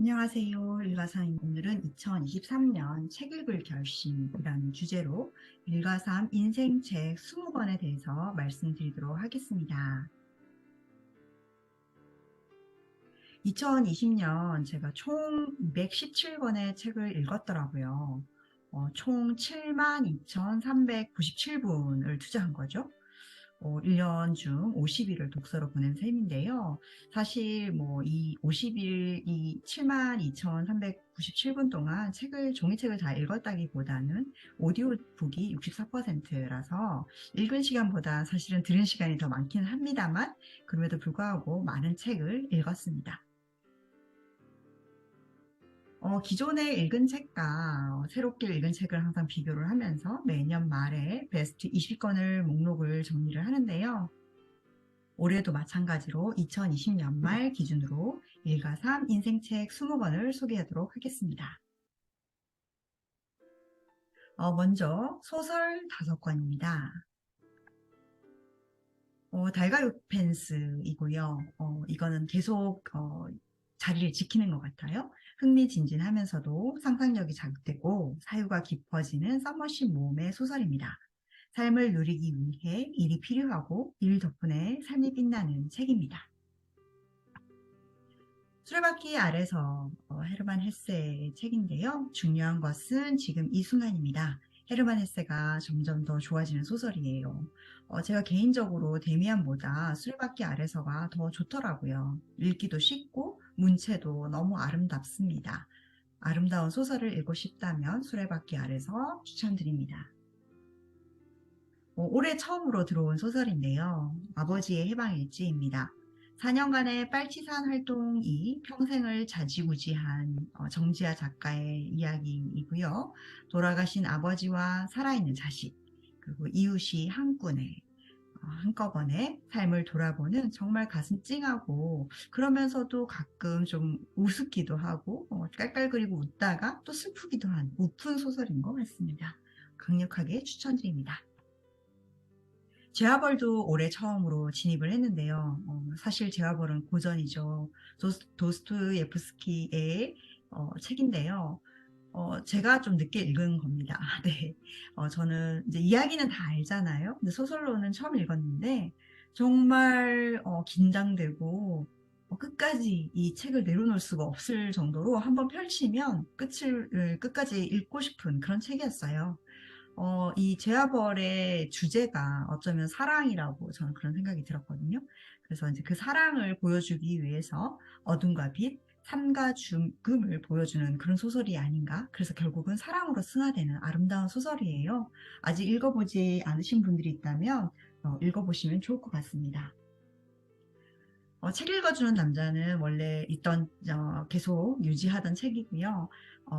안녕하세요. 일과삼 오늘은 2023년 책 읽을 결심이라는 주제로 일과삼 인생책 20권에 대해서 말씀드리도록 하겠습니다. 2020년 제가 총 217권의 책을 읽었더라고요. 총 72,397분을 투자한 거죠. 1년 중 50일을 독서로 보낸 셈인데요. 사실 이 50일, 이 72,397분 동안 종이책을 다 읽었다기보다는 오디오북이 64%라서 읽은 시간보다 사실은 들은 시간이 더 많기는 합니다만, 그럼에도 불구하고 많은 책을 읽었습니다. 기존에 읽은 책과 새롭게 읽은 책을 항상 비교를 하면서 매년 말에 베스트 20권을 목록을 정리를 하는데요. 올해도 마찬가지로 2020년 말 기준으로 일과삼 인생책 20권을 소개하도록 하겠습니다. 먼저 소설 5권입니다. 달가육 펜스이고요. 이거는 계속 자리를 지키는 것 같아요. 흥미진진하면서도 상상력이 자극되고 사유가 깊어지는 서머신 모험의 소설입니다. 삶을 누리기 위해 일이 필요하고 일 덕분에 삶이 빛나는 책입니다. 수레바퀴 아래서 헤르만 헤세의 책인데요. 중요한 것은 지금 이 순간입니다. 헤르만 헤세가 점점 더 좋아지는 소설이에요. 제가 개인적으로 데미안보다 수레바퀴 아래서가 더 좋더라고요. 읽기도 쉽고 문체도 너무 아름답습니다. 아름다운 소설을 읽고 싶다면 수레바퀴 아래서 추천드립니다. 올해 처음으로 들어온 소설인데요. 아버지의 해방일지입니다. 4년간의 빨치산 활동이 평생을 좌지우지한 정지아 작가의 이야기이고요. 돌아가신 아버지와 살아있는 자식, 그리고 이웃이 한눈에 한꺼번에 삶을 돌아보는 정말 가슴 찡하고 그러면서도 가끔 좀 우습기도 하고 깔깔거리고 웃다가 또 슬프기도 한 우픈 소설인 것 같습니다. 강력하게 추천드립니다. 제아벌도 올해 처음으로 진입을 했는데요. 사실 제아벌은 고전이죠. 도스토예프스키의 책인데요. 제가 좀 늦게 읽은 겁니다. 네. 저는 이제 이야기는 다 알잖아요. 근데 소설로는 처음 읽었는데 정말 긴장되고 끝까지 이 책을 내려놓을 수가 없을 정도로 한번 펼치면 끝까지 읽고 싶은 그런 책이었어요. 이 제아벌의 주제가 어쩌면 사랑이라고 저는 그런 생각이 들었거든요. 그래서 이제 그 사랑을 보여주기 위해서 어둠과 빛, 삶과 죽음을 보여주는 그런 소설이 아닌가. 그래서 결국은 사랑으로 승화되는 아름다운 소설이에요. 아직 읽어보지 않으신 분들이 있다면 읽어보시면 좋을 것 같습니다. 책 읽어주는 남자는 원래 계속 유지하던 책이고요.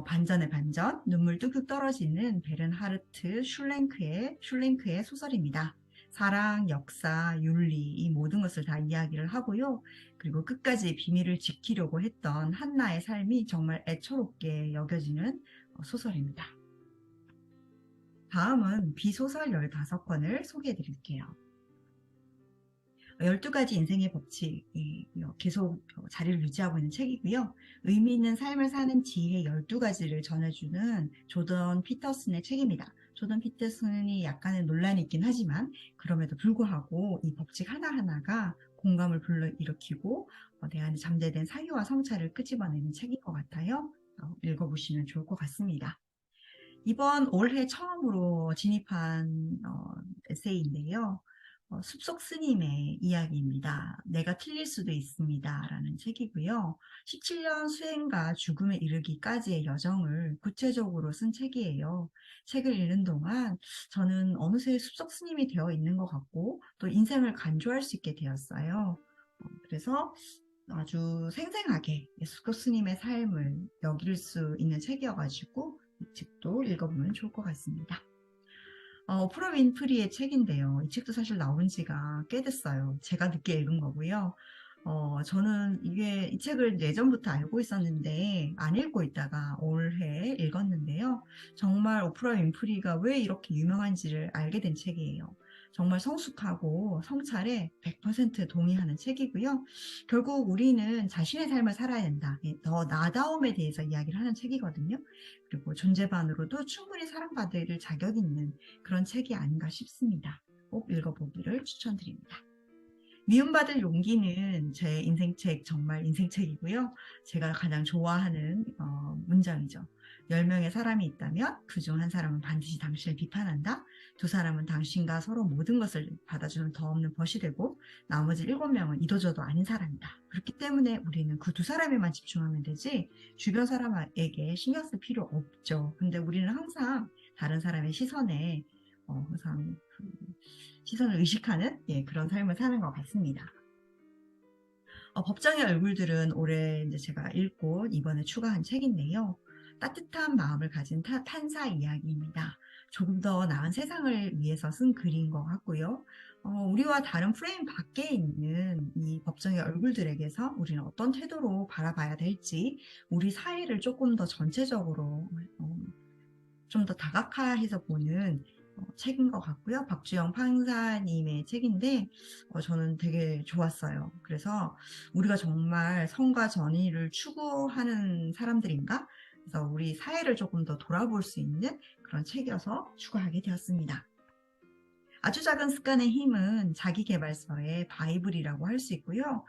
반전의 반전, 눈물 뚝뚝 떨어지는 베른하르트 슐랭크의 소설입니다. 사랑, 역사, 윤리 이 모든 것을 다 이야기를 하고요. 그리고 끝까지 비밀을 지키려고 했던 한나의 삶이 정말 애처롭게 여겨지는 소설입니다. 다음은 비소설 15권을 소개해 드릴게요. 12가지 인생의 법칙이 계속 자리를 유지하고 있는 책이고요. 의미 있는 삶을 사는 지혜 12가지를 전해주는 조던 피터슨의 책입니다. 조던 피터슨이 약간의 논란이 있긴 하지만 그럼에도 불구하고 이 법칙 하나하나가 공감을 불러일으키고 내 안에 잠재된 사유와 성찰을 끄집어내는 책인 것 같아요. 읽어보시면 좋을 것 같습니다. 이번 올해 처음으로 진입한 에세이인데요. 숲속 스님의 이야기입니다. 내가 틀릴 수도 있습니다. 라는 책이고요. 17년 수행과 죽음에 이르기까지의 여정을 구체적으로 쓴 책이에요. 책을 읽는 동안 저는 어느새 숲속 스님이 되어 있는 것 같고 또 인생을 간주할 수 있게 되었어요. 그래서 아주 생생하게 숲속 스님의 삶을 여길 수 있는 책이어가지고 이 책도 읽어보면 좋을 것 같습니다. 오프라 윈프리의 책인데요. 이 책도 사실 나온 지가 꽤 됐어요. 제가 늦게 읽은 거고요. 저는 이 책을 예전부터 알고 있었는데 안 읽고 있다가 올해 읽었는데요. 정말 오프라 윈프리가 왜 이렇게 유명한지를 알게 된 책이에요. 정말 성숙하고 성찰에 100% 동의하는 책이고요. 결국 우리는 자신의 삶을 살아야 된다. 더 나다움에 대해서 이야기를 하는 책이거든요. 그리고 존재만으로도 충분히 사랑받을 자격 있는 그런 책이 아닌가 싶습니다. 꼭 읽어보기를 추천드립니다. 미움받을 용기는 제 인생책, 정말 인생책이고요. 제가 가장 좋아하는 문장이죠. 10명의 사람이 있다면 그중 한 사람은 반드시 당신을 비판한다. 두 사람은 당신과 서로 모든 것을 받아주는 더 없는 벗이 되고 나머지 7명은 이도저도 아닌 사람이다. 그렇기 때문에 우리는 그 두 사람에만 집중하면 되지 주변 사람에게 신경 쓸 필요 없죠. 근데 우리는 항상 다른 사람의 시선에 항상 시선을 의식하는 그런 삶을 사는 것 같습니다. 법정의 얼굴들은 올해 이제 제가 읽고 이번에 추가한 책인데요. 따뜻한 마음을 가진 판사 이야기입니다. 조금 더 나은 세상을 위해서 쓴 글인 것 같고요. 우리와 다른 프레임 밖에 있는 이 법정의 얼굴들에게서 우리는 어떤 태도로 바라봐야 될지 우리 사회를 조금 더 전체적으로 좀 더 다각화해서 보는 책인 것 같고요. 박주영 판사님의 책인데 저는 되게 좋았어요. 그래서 우리가 정말 선과 정의를 추구하는 사람들인가? 그래서 우리 사회를 조금 더 돌아볼 수 있는 그런 책이어서 추가하게 되었습니다. 아주 작은 습관의 힘은 자기계발서의 바이블이라고 할 수 있고요.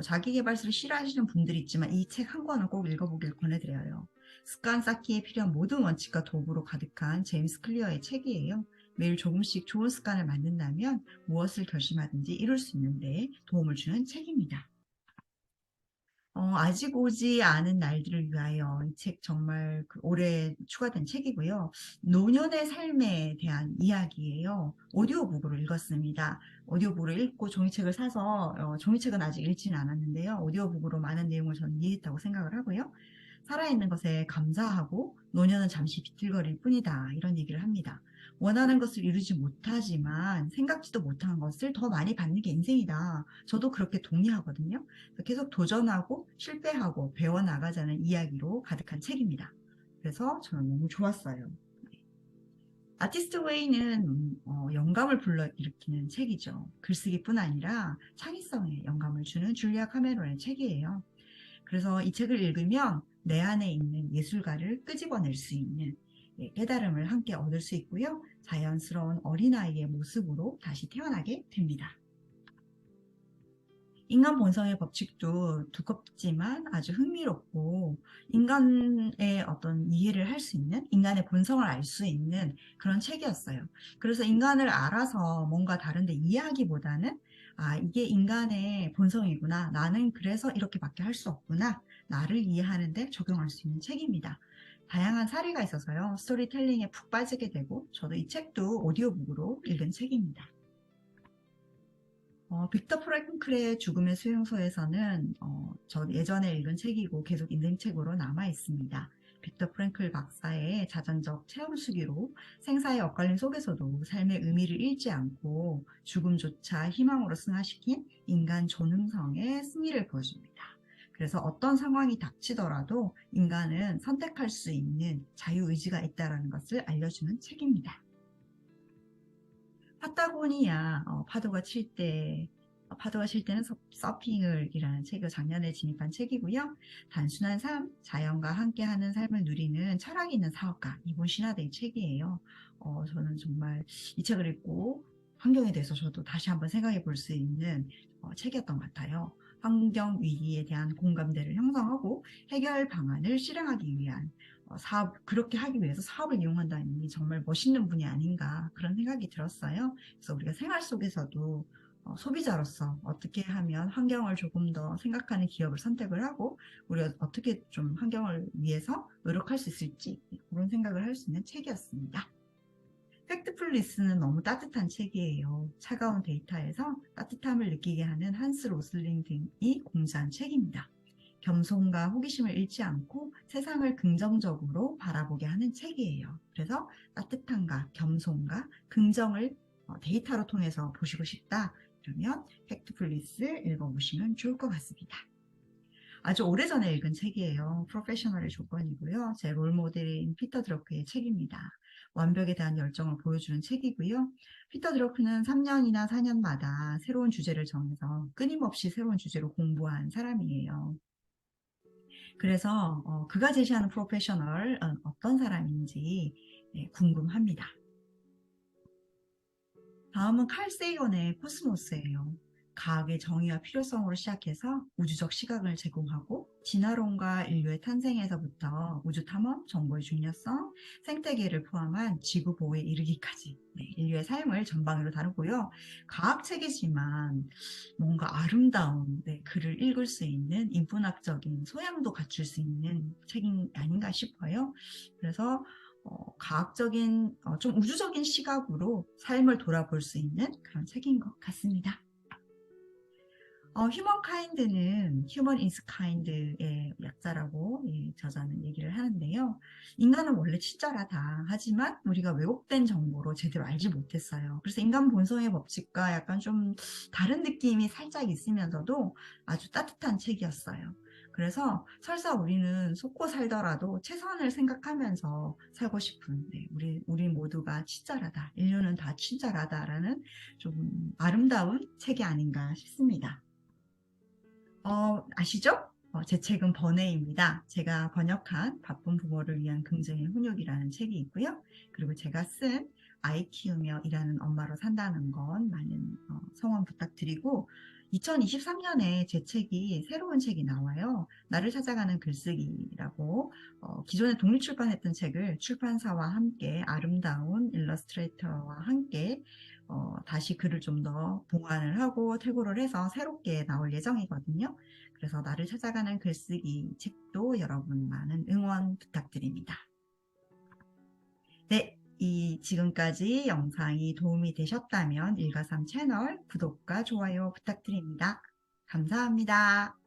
자기계발서를 싫어하시는 분들이 있지만 이 책 한 권은 꼭 읽어보길 권해드려요. 습관 쌓기에 필요한 모든 원칙과 도구로 가득한 제임스 클리어의 책이에요. 매일 조금씩 좋은 습관을 만든다면 무엇을 결심하든지 이룰 수 있는데 도움을 주는 책입니다. 아직 오지 않은 날들을 위하여 이 책 정말 올해 추가된 책이고요. 노년의 삶에 대한 이야기예요. 오디오북으로 읽었습니다. 오디오북으로 읽고 종이책을 사서 종이책은 아직 읽지는 않았는데요. 오디오북으로 많은 내용을 저는 이해했다고 생각을 하고요. 살아있는 것에 감사하고 노년은 잠시 비틀거릴 뿐이다. 이런 얘기를 합니다. 원하는 것을 이루지 못하지만 생각지도 못한 것을 더 많이 받는 게 인생이다. 저도 그렇게 동의하거든요. 계속 도전하고 실패하고 배워나가자는 이야기로 가득한 책입니다. 그래서 저는 너무 좋았어요. 아티스트 웨이는 영감을 불러일으키는 책이죠. 글쓰기뿐 아니라 창의성에 영감을 주는 줄리아 카메론의 책이에요. 그래서 이 책을 읽으면 내 안에 있는 예술가를 끄집어낼 수 있는 깨달음을 함께 얻을 수 있고요. 자연스러운 어린아이의 모습으로 다시 태어나게 됩니다. 인간 본성의 법칙도 두껍지만 아주 흥미롭고 인간의 어떤 이해를 할 수 있는, 인간의 본성을 알 수 있는 그런 책이었어요. 그래서 인간을 알아서 뭔가 다른데 이해하기보다는 이게 인간의 본성이구나. 나는 그래서 이렇게밖에 할 수 없구나. 나를 이해하는데 적용할 수 있는 책입니다. 다양한 사례가 있어서요. 스토리텔링에 푹 빠지게 되고 저도 이 책도 오디오북으로 읽은 책입니다. 빅터 프랭클의 죽음의 수용소에서는 저 예전에 읽은 책이고 계속 인생책으로 남아 있습니다. 빅터 프랭클 박사의 자전적 체험 수기로 생사의 엇갈림 속에서도 삶의 의미를 잃지 않고 죽음조차 희망으로 승화시킨 인간 존엄성의 승리를 보여줍니다. 그래서 어떤 상황이 닥치더라도 인간은 선택할 수 있는 자유의지가 있다는 것을 알려주는 책입니다. 파타고니아 파도가 칠 때는 서핑을이라는 책을 작년에 진입한 책이고요. 단순한 삶, 자연과 함께하는 삶을 누리는 철학이 있는 사업가 이본 시나데의 책이에요. 저는 정말 이 책을 읽고 환경에 대해서 저도 다시 한번 생각해 볼 수 있는 책이었던 것 같아요. 환경 위기에 대한 공감대를 형성하고 해결 방안을 실행하기 위한 그렇게 하기 위해서 사업을 이용한다니 정말 멋있는 분이 아닌가 그런 생각이 들었어요. 그래서 우리가 생활 속에서도 소비자로서 어떻게 하면 환경을 조금 더 생각하는 기업을 선택을 하고 우리가 어떻게 좀 환경을 위해서 노력할 수 있을지 그런 생각을 할 수 있는 책이었습니다. 팩트풀 리스는 너무 따뜻한 책이에요. 차가운 데이터에서 따뜻함을 느끼게 하는 한스 로슬링 등이 공자한 책입니다. 겸손과 호기심을 잃지 않고 세상을 긍정적으로 바라보게 하는 책이에요. 그래서 따뜻함과 겸손과 긍정을 데이터로 통해서 보시고 싶다. 그러면 팩트풀 리스 읽어보시면 좋을 것 같습니다. 아주 오래전에 읽은 책이에요. 프로페셔널의 조건이고요. 제 롤모델인 피터 드러크의 책입니다. 완벽에 대한 열정을 보여주는 책이고요. 피터 드러크는 3년이나 4년마다 새로운 주제를 정해서 끊임없이 새로운 주제로 공부한 사람이에요. 그래서 그가 제시하는 프로페셔널은 어떤 사람인지 궁금합니다. 다음은 칼 세이건의 코스모스예요. 과학의 정의와 필요성으로 시작해서 우주적 시각을 제공하고 진화론과 인류의 탄생에서부터 우주 탐험, 정보의 중요성, 생태계를 포함한 지구 보호에 이르기까지 인류의 삶을 전방위로 다루고요. 과학책이지만 뭔가 아름다운 글을 읽을 수 있는 인문학적인 소양도 갖출 수 있는 책이 아닌가 싶어요. 그래서 과학적인 좀 우주적인 시각으로 삶을 돌아볼 수 있는 그런 책인 것 같습니다. 휴먼 카인드는 휴먼 인스 카인드의 약자라고 저자는 얘기를 하는데요. 인간은 원래 친절하다. 하지만 우리가 왜곡된 정보로 제대로 알지 못했어요. 그래서 인간 본성의 법칙과 약간 좀 다른 느낌이 살짝 있으면서도 아주 따뜻한 책이었어요. 그래서 설사 우리는 속고 살더라도 최선을 생각하면서 살고 싶은 우리 모두가 친절하다. 인류는 다 친절하다라는 좀 아름다운 책이 아닌가 싶습니다. 아시죠? 제 책은 번외입니다. 제가 번역한 바쁜 부모를 위한 긍정의 훈육이라는 책이 있고요. 그리고 제가 쓴 아이 키우며 일하는 엄마로 산다는 건 많은 성원 부탁드리고 2023년에 제 책이 새로운 책이 나와요. 나를 찾아가는 글쓰기라고 기존에 독립출판했던 책을 출판사와 함께 아름다운 일러스트레이터와 함께 다시 글을 좀 더 봉안을 하고 퇴고를 해서 새롭게 나올 예정이거든요. 그래서 나를 찾아가는 글쓰기 책도 여러분 많은 응원 부탁드립니다. 네, 지금까지 영상이 도움이 되셨다면 일가삼 채널 구독과 좋아요 부탁드립니다. 감사합니다.